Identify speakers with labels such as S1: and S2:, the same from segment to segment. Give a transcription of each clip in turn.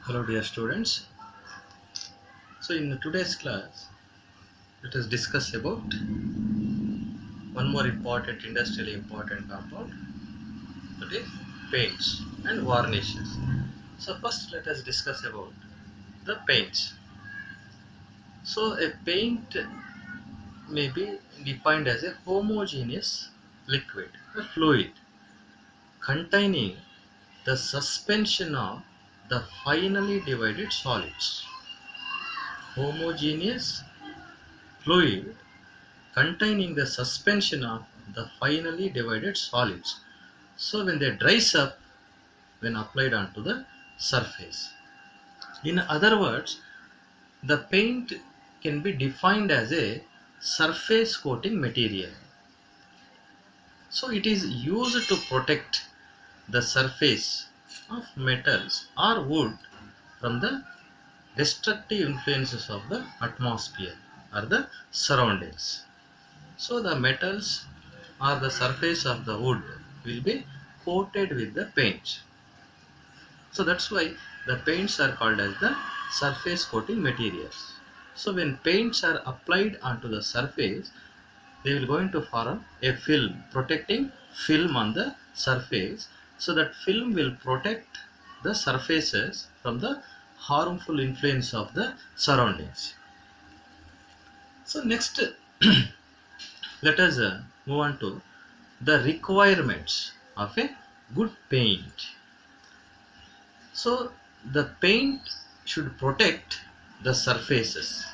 S1: Hello dear students. So in today's class, let us discuss about one more important industrially important compound, that is paints and varnishes. So first let us discuss about the paints. So a paint may be defined as a homogeneous liquid, a fluid containing the suspension of the finely divided solids. Homogeneous fluid containing the suspension of the finely divided solids. So when they dries up when applied onto the surface. In other words, the paint can be defined as a surface coating material. So it is used to protect the surface of metals or wood from the destructive influences of the atmosphere or the surroundings. So the metals or the surface of the wood will be coated with the paint. So that's why the paints are called as the surface coating materials. So when paints are applied onto the surface, they will going to form a film, protecting film on the surface. So that film will protect the surfaces from the harmful influence of the surroundings. So next, let us move on to the requirements of a good paint. So the paint should protect the surfaces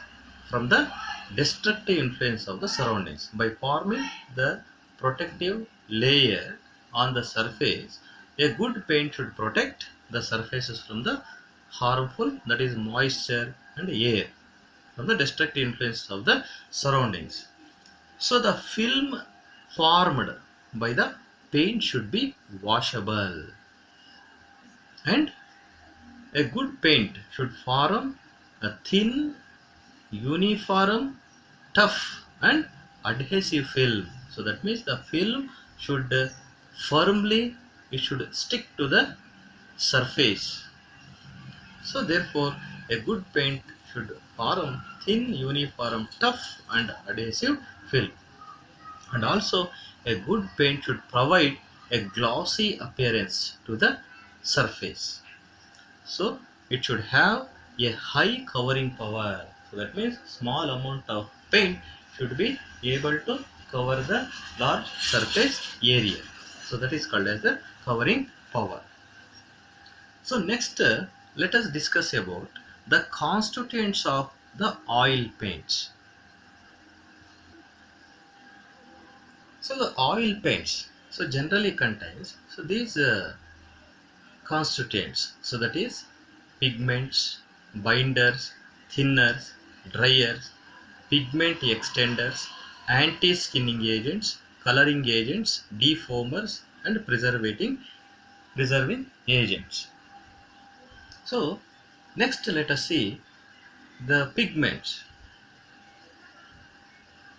S1: from the destructive influence of the surroundings by forming the protective layer on the surface. A good paint should protect the surfaces from the harmful, that is moisture and air, from the destructive influence of the surroundings. So the film formed by the paint should be washable, and a good paint should form a thin, uniform, tough and adhesive film. So that means the film should firmly, it should stick to the surface. So therefore a good paint should form thin, uniform, tough and adhesive film. And also a good paint should provide a glossy appearance to the surface. So it should have a high covering power. So that means small amount of paint should be able to cover the large surface area. So that is called as the covering power. So next, let us discuss about the constituents of the oil paints. So the oil paints so generally contains these constituents. So that is pigments, binders, thinners, dryers, pigment extenders, anti-skinning agents, coloring agents, defoamers, and preserving agents. So next let us see the pigments.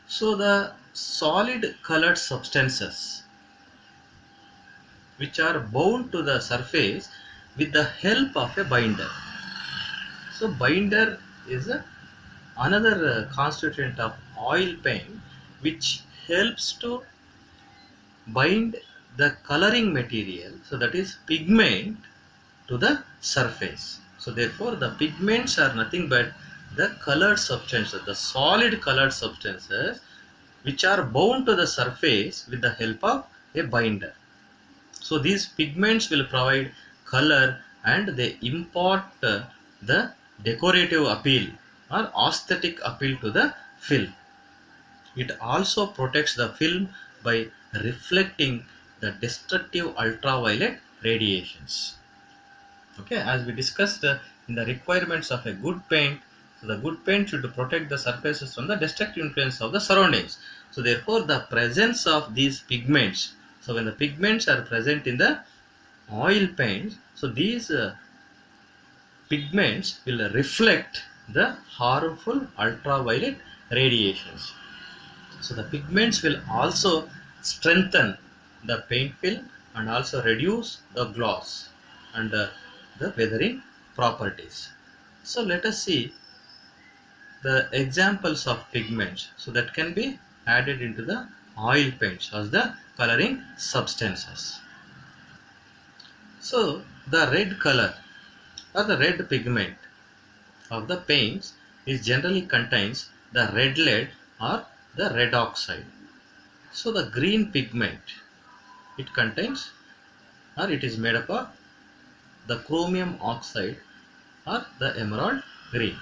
S1: So the solid colored substances which are bound to the surface with the help of a binder. So binder is another constituent of oil paint which helps to bind the coloring material, so that is pigment, to the surface. So therefore the pigments are nothing but the colored substances, the solid colored substances which are bound to the surface with the help of a binder. So these pigments will provide color and they impart the decorative appeal or aesthetic appeal to the film. It also protects the film by reflecting the destructive ultraviolet radiations. Okay, as we discussed in the requirements of a good paint, so the good paint should protect the surfaces from the destructive influence of the surroundings. So therefore the presence of these pigments, so when the pigments are present in the oil paints, so these pigments will reflect the harmful ultraviolet radiations. So the pigments will also strengthen the paint film and also reduce the gloss and the weathering properties. So let us see the examples of pigments, so that can be added into the oil paints as the coloring substances. So the red color or the red pigment of the paints is generally contains the red lead or the red oxide. So the green pigment, it contains or it is made up of the chromium oxide or the emerald green.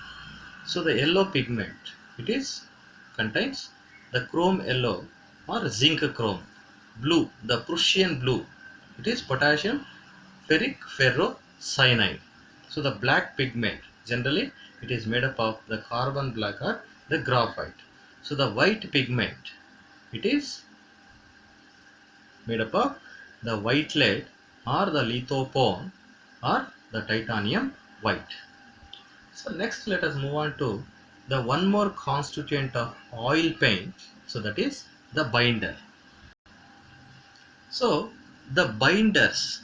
S1: So the yellow pigment, it is contains the chrome yellow or zinc chrome. Blue, the Prussian blue, it is potassium ferric ferrocyanide. So the black pigment, generally it is made up of the carbon black or the graphite. So the white pigment, it is made up of the white lead or the lithophone or the titanium white. So next let us move on to the one more constituent of oil paint, so that is the binder. So the binders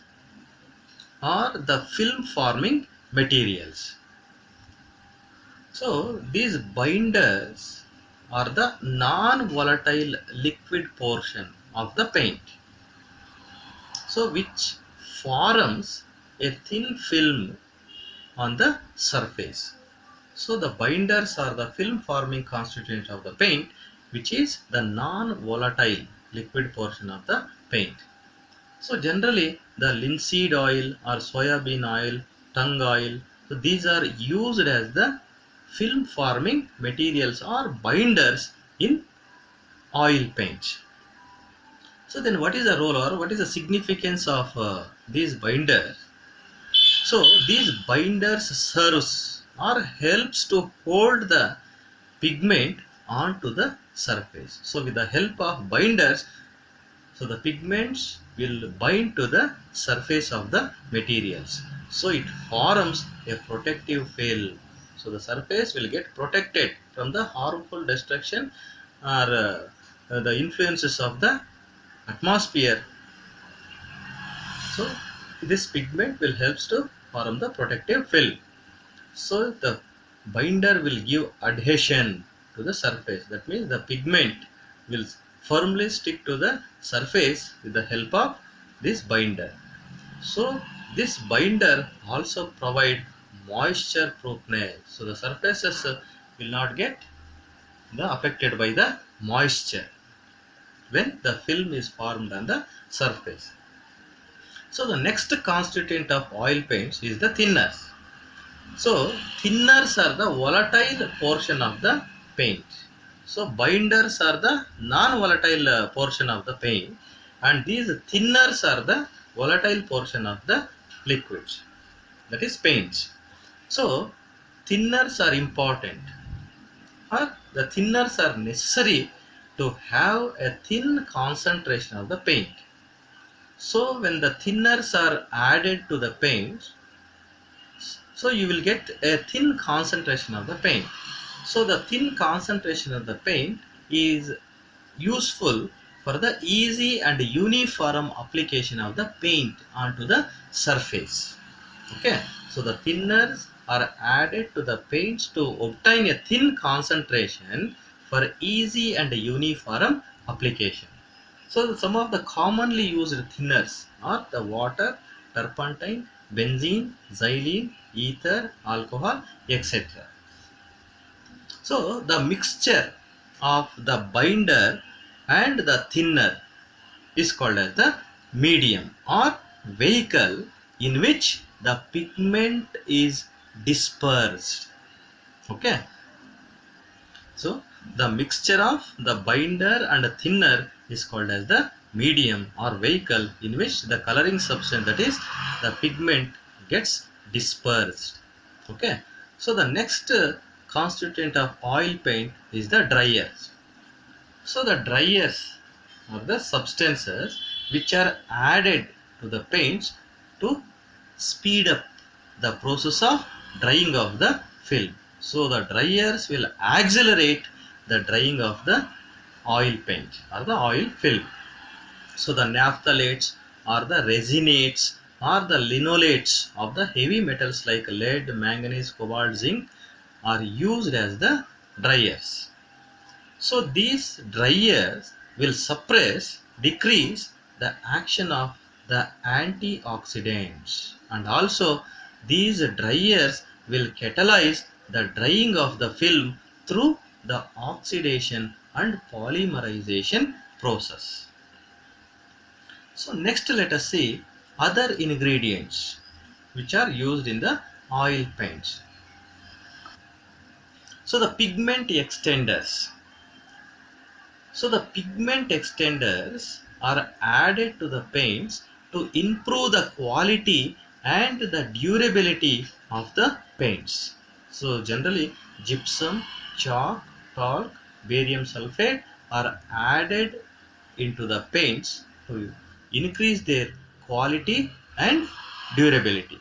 S1: are the film forming materials. So these binders are the non-volatile liquid portion of the paint, so which forms a thin film on the surface. So the binders are the film forming constituents of the paint, which is the non-volatile liquid portion of the paint. So generally the linseed oil or soybean oil, tung oil, so these are used as the film forming materials or binders in oil paints. So then what is the role or what is the significance of these binders? So these binders serves or helps to hold the pigment onto the surface. So with the help of binders, so the pigments will bind to the surface of the materials. So it forms a protective film. So the surface will get protected from the harmful destruction or the influences of the atmosphere. So this pigment will help to form the protective film. So the binder will give adhesion to the surface. That means the pigment will firmly stick to the surface with the help of this binder. So this binder also provide moisture proofness. So the surfaces will not get affected by the moisture when the film is formed on the surface. So the next constituent of oil paints is the thinners. So thinners are the volatile portion of the paint. So binders are the non-volatile portion of the paint, and these thinners are the volatile portion of the liquids, that is paints. So thinners are important, or the thinners are necessary to have a thin concentration of the paint. So when the thinners are added to the paint, so you will get a thin concentration of the paint. So the thin concentration of the paint is useful for the easy and uniform application of the paint onto the surface. Okay, so the thinners are added to the paints to obtain a thin concentration for easy and uniform application. So some of the commonly used thinners are the water, turpentine, benzene, xylene, ether, alcohol, etc. So the mixture of the binder and the thinner is called as the medium or vehicle in which the pigment is dispersed. Okay. So the mixture of the binder and the thinner is called as the medium or vehicle in which the coloring substance, that is the pigment, gets dispersed. Okay. So the next constituent of oil paint is the dryers. So the dryers are the substances which are added to the paints to speed up the process of drying of the film. So the dryers will accelerate the drying of the oil paint or the oil film. So the naphthalates or the resinates or the linolates of the heavy metals like lead, manganese, cobalt, zinc are used as the dryers. So these dryers will decrease the action of the antioxidants, and also these dryers will catalyze the drying of the film through the oxidation and polymerization process. So next let us see other ingredients which are used in the oil paints. So the pigment extenders. So the pigment extenders are added to the paints to improve the quality and the durability of the paints. So generally gypsum, chalk, talc, barium sulfate are added into the paints to increase their quality and durability.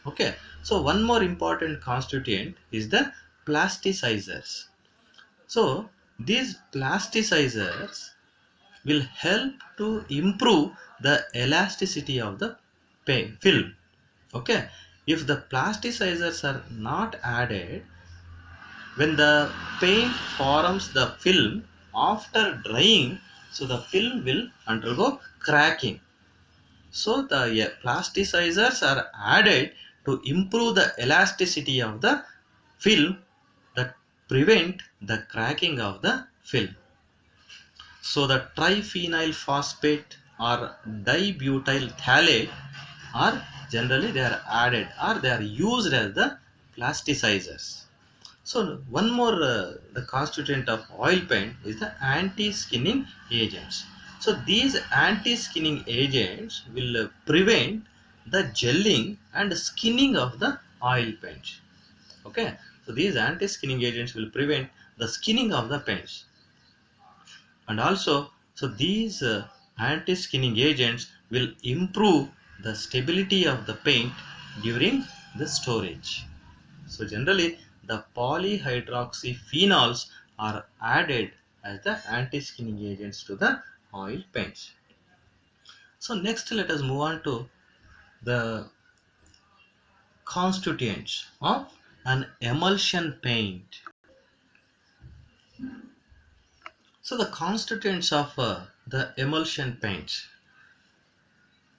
S1: Okay, so one more important constituent is the plasticizers. So these plasticizers will help to improve the elasticity of the film. Okay, if the plasticizers are not added, when the paint forms the film after drying, so the film will undergo cracking. So the plasticizers are added to improve the elasticity of the film that prevent the cracking of the film. So the triphenyl phosphate or dibutyl phthalate are generally they are added or they are used as the plasticizers. So one more the constituent of oil paint is the anti-skinning agents. So these anti-skinning agents will prevent the gelling and skinning of the oil paint. Okay, so these anti-skinning agents will prevent the skinning of the paints. And also so these anti-skinning agents will improve the stability of the paint during the storage. So generally the polyhydroxyphenols are added as the anti-skinning agents to the oil paints. So next let us move on to the constituents of an emulsion paint. So the constituents of the emulsion paints,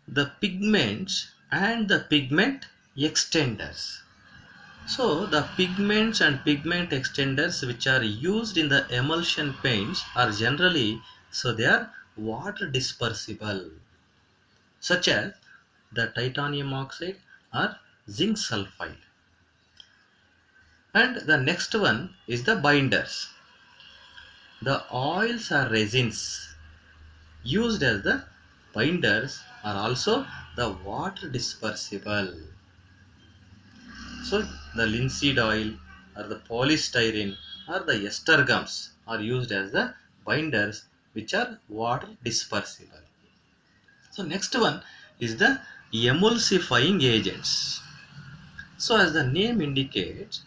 S1: the pigments and the pigment extenders. So the pigments and pigment extenders which are used in the emulsion paints are generally, so they are water dispersible, such as the titanium oxide or zinc sulfide. And the next one is the binders. The oils or resins used as the binders are also the water dispersible. So the linseed oil or the polystyrene or the ester gums are used as the binders which are water dispersible. So next one is the emulsifying agents. So as the name indicates,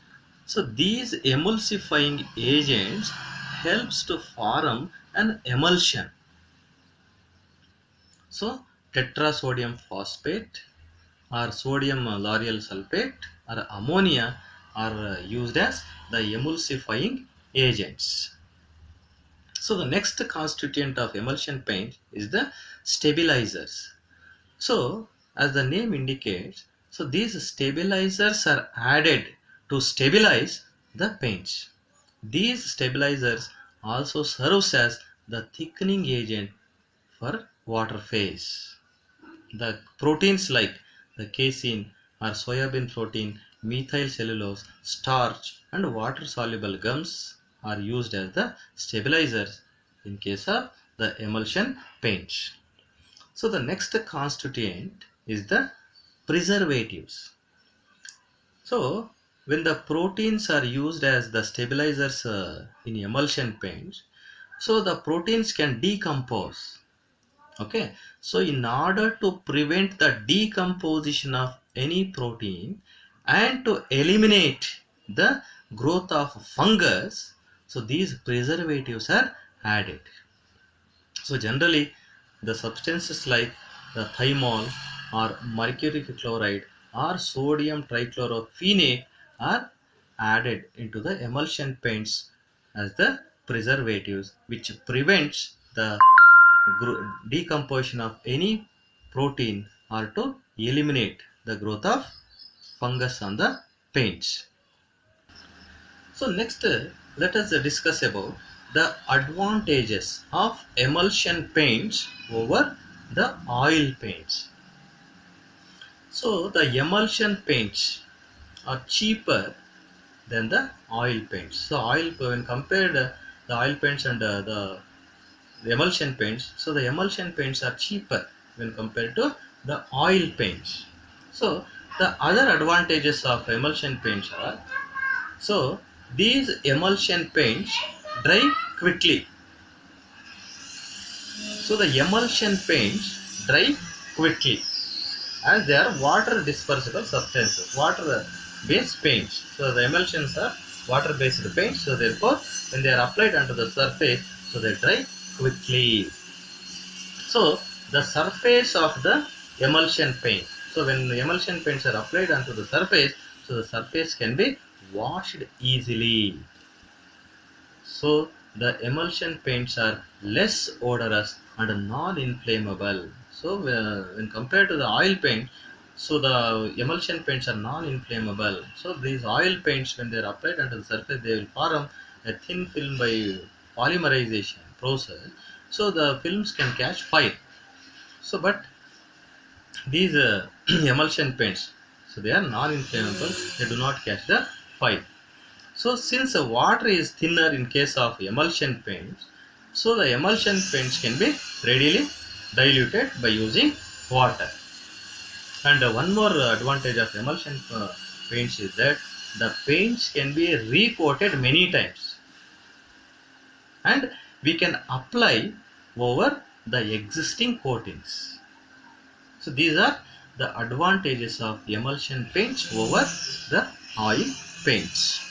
S1: so these emulsifying agents helps to form an emulsion. So tetrasodium phosphate or sodium lauryl sulfate or ammonia are used as the emulsifying agents. So the next constituent of emulsion paint is the stabilizers. So as the name indicates, so these stabilizers are added to stabilize the paints. These stabilizers also serves as the thickening agent for water phase. The proteins like the casein or soybean protein, methyl cellulose, starch and water soluble gums are used as the stabilizers in case of the emulsion paints. So the next constituent is the preservatives. So when the proteins are used as the stabilizers in emulsion paints, so the proteins can decompose. Okay, so in order to prevent the decomposition of any protein and to eliminate the growth of fungus, so these preservatives are added. So generally the substances like the thymol or mercuric chloride or sodium trichlorophenate are added into the emulsion paints as the preservatives, which prevents the decomposition of any protein or to eliminate the growth of fungus on the paints. So next, let us discuss about the advantages of emulsion paints over the oil paints. So the emulsion paints are cheaper than the oil paints. So oil, when compared the oil paints and the emulsion paints, so the emulsion paints are cheaper when compared to the oil paints. So the other advantages of emulsion paints are, so these emulsion paints dry quickly. So the emulsion paints dry quickly as they are water dispersible substances, water based paints. So the emulsions are water based paints, so therefore when they are applied onto the surface, so they dry quickly. So the surface of the emulsion paint, so when the emulsion paints are applied onto the surface, so the surface can be washed easily. So the emulsion paints are less odorous and non-inflammable. So when compared to the oil paint, so the emulsion paints are non-inflammable. So these oil paints, when they are applied onto the surface, they will form a thin film by polymerization process. So the films can catch fire. So but these emulsion paints, so they are non-inflammable. They do not catch the fire. So since the water is thinner in case of emulsion paints, so the emulsion paints can be readily diluted by using water. And one more advantage of emulsion paints is that the paints can be recoated many times and we can apply over the existing coatings. So these are the advantages of emulsion paints over the oil paints.